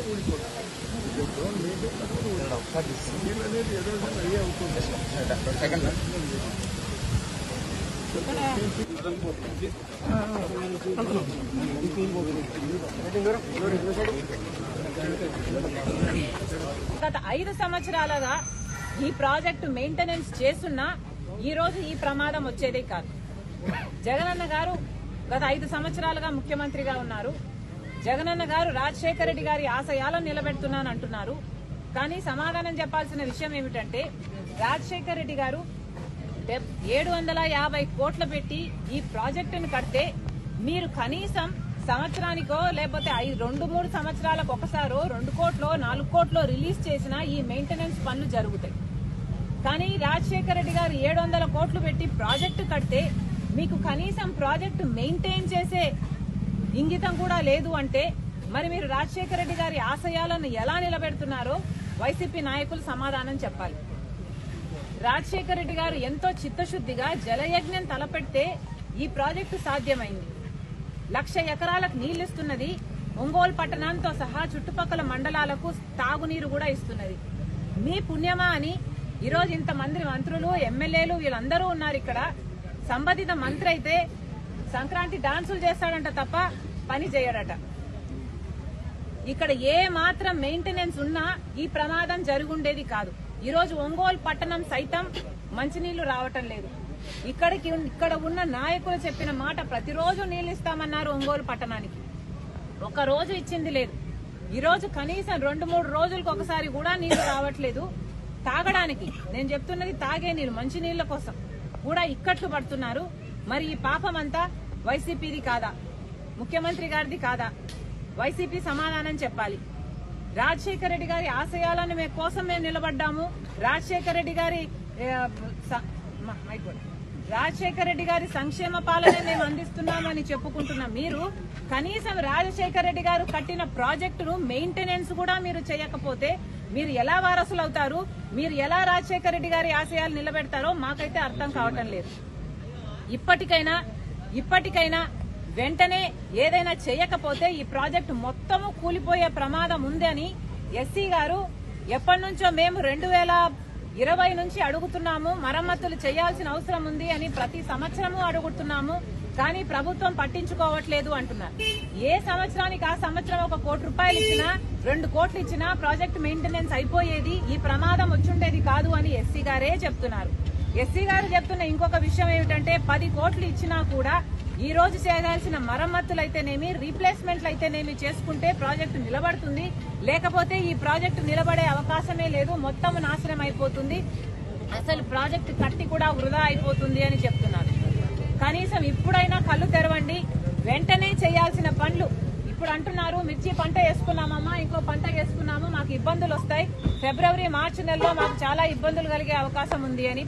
గత 5 సంవత్సరాలుగా ఈ ప్రాజెక్టు మెయింటెనెన్స్ చేస్తున్నా ఈ రోజు ఈ ప్రమాదం వచ్చేదే కాదు. జగనన్న గారు గత 5 సంవత్సరాలుగా ముఖ్యమంత్రిగా ఉన్నారు. జగనన్న గారు రాజశేఖర రెడ్డి గారి ఆశయాలను నిలబెడుతున్నాను అంటున్నారు. కానీ సమాధానం చెప్పాల్సిన విషయం ఏమిటంటే రాజశేఖర రెడ్డి గారు 750 కోట్లు పెట్టి ఈ ప్రాజెక్టును కడితే మీరు కనీసం సంవత్సరానికో లేకపోతే 2-3 సంవత్సరాలకు ఒకసారో 2 కోట్లో 4 కోట్లో రిలీజ్ చేసినా ఈ మెయింటెనెన్స్ పనులు జరుగుతాయి. కానీ రాజశేఖర రెడ్డి గారు 700 కోట్లు పెట్టి ప్రాజెక్టు కడితే మీకు కనీసం ప్రాజెక్టు మెయింటైన్ చేసే ఇంగితం కూడా లేదు అంటే మరి మీరు రాజశేఖర రెడ్డి గారి ఆశయాలను ఎలా నిలబెడుతున్నారో వైసీపీ నాయకులు సమాధానం చెప్పాలి. రాజశేఖర రెడ్డి గారు ఎంతో చిత్తశుద్దిగా జలయజ్ఞం తలపెడితే ఈ ప్రాజెక్టు సాధ్యమైంది. 1,00,000 ఎకరాలకు నీళ్లిస్తున్నది. ఒంగోలు పట్టణంతో సహా చుట్టుపక్కల మండలాలకు తాగునీరు కూడా ఇస్తున్నది. మీ పుణ్యమా అని ఈరోజు ఇంతమంది మంత్రులు, ఎమ్మెల్యేలు వీళ్ళందరూ ఉన్నారు ఇక్కడ. సంబంధిత మంత్రి అయితే సంక్రాంతి డాన్సులు చేస్తాడంట తప్ప పని చేయడట. ఇక్కడ ఏ మాత్రం మెయింటెనెన్స్ ఉన్నా ఈ ప్రమాదం జరుగుండేది కాదు. ఈరోజు ఒంగోలు పట్టణం సైతం మంచినీళ్లు రావటం లేదు. ఇక్కడ ఉన్న నాయకులు చెప్పిన మాట ప్రతిరోజు నీళ్లు ఇస్తామన్నారు ఒంగోలు పట్టణానికి. ఒక రోజు ఇచ్చింది లేదు. ఈరోజు కనీసం 2-3 రోజులకు ఒకసారి కూడా నీళ్లు రావట్లేదు. తాగడానికి నేను చెప్తున్నది తాగే నీళ్లు, మంచి నీళ్ల కోసం కూడా ఇక్కట్లు పడుతున్నారు. మరి ఈ పాపం అంతా వైసీపీది కాదా, ముఖ్యమంత్రి గారిది కాదా? వైసీపీ సమాధానం చెప్పాలి. రాజశేఖర రెడ్డి గారి ఆశయాలను కోసం మేము నిలబడ్డాము. రాజశేఖర రెడ్డి గారి సంక్షేమ పాలన మేము అందిస్తున్నామని చెప్పుకుంటున్నాం. మీరు కనీసం రాజశేఖర రెడ్డి గారు కట్టిన ప్రాజెక్టును మెయింటెనెన్స్ కూడా మీరు చేయకపోతే మీరు ఎలా వారసులు అవుతారు? మీరు ఎలా రాజశేఖర రెడ్డి గారి ఆశయాలు నిలబెడతారో మాకైతే అర్థం కావటం లేదు. ఇప్పటికైనా వెంటనే ఏదైనా చేయకపోతే ఈ ప్రాజెక్టు మొత్తము కూలిపోయే ప్రమాదం ఉందని ఎస్సీ గారు ఎప్పటి నుంచో మేము 2020 నుంచి అడుగుతున్నాము. మరమ్మతులు చేయాల్సిన అవసరం ఉంది అని ప్రతి సంవత్సరము అడుగుతున్నాము. కానీ ప్రభుత్వం పట్టించుకోవట్లేదు అంటున్నారు. ఏ సంవత్సరానికి ఆ సంవత్సరం 1 కోటి రూపాయలు ఇచ్చినా 2 కోట్లు ఇచ్చినా ప్రాజెక్ట్ మెయింటెనెన్స్ అయిపోయేది, ఈ ప్రమాదం వచ్చుండేది కాదు అని ఎస్సీ గారే చెప్తున్నారు. ఎస్సీ గారు చెప్తున్న ఇంకొక విషయం ఏమిటంటే 10 కోట్లు ఇచ్చినా కూడా ఈ రోజు చేయాల్సిన మరమ్మతులు అయితేనేమి, రీప్లేస్మెంట్లు అయితేనేమి చేసుకుంటే ప్రాజెక్టు నిలబడుతుంది. లేకపోతే ఈ ప్రాజెక్టు నిలబడే అవకాశమే లేదు, మొత్తం నాశనం అయిపోతుంది, అసలు ప్రాజెక్టు కట్టి కూడా వృధా అయిపోతుంది అని చెప్తున్నారు. కనీసం ఇప్పుడైనా కళ్ళు తెరవండి. వెంటనే చేయాల్సిన పనులు ఇప్పుడు అంటున్నారు. మిర్చి పంట వేసుకున్నామమ్మా, ఇంకో పంట వేసుకున్నాము, మాకు ఇబ్బందులు వస్తాయి, ఫిబ్రవరి మార్చి నెలలో మాకు చాలా ఇబ్బందులు కలిగే అవకాశం ఉంది అని.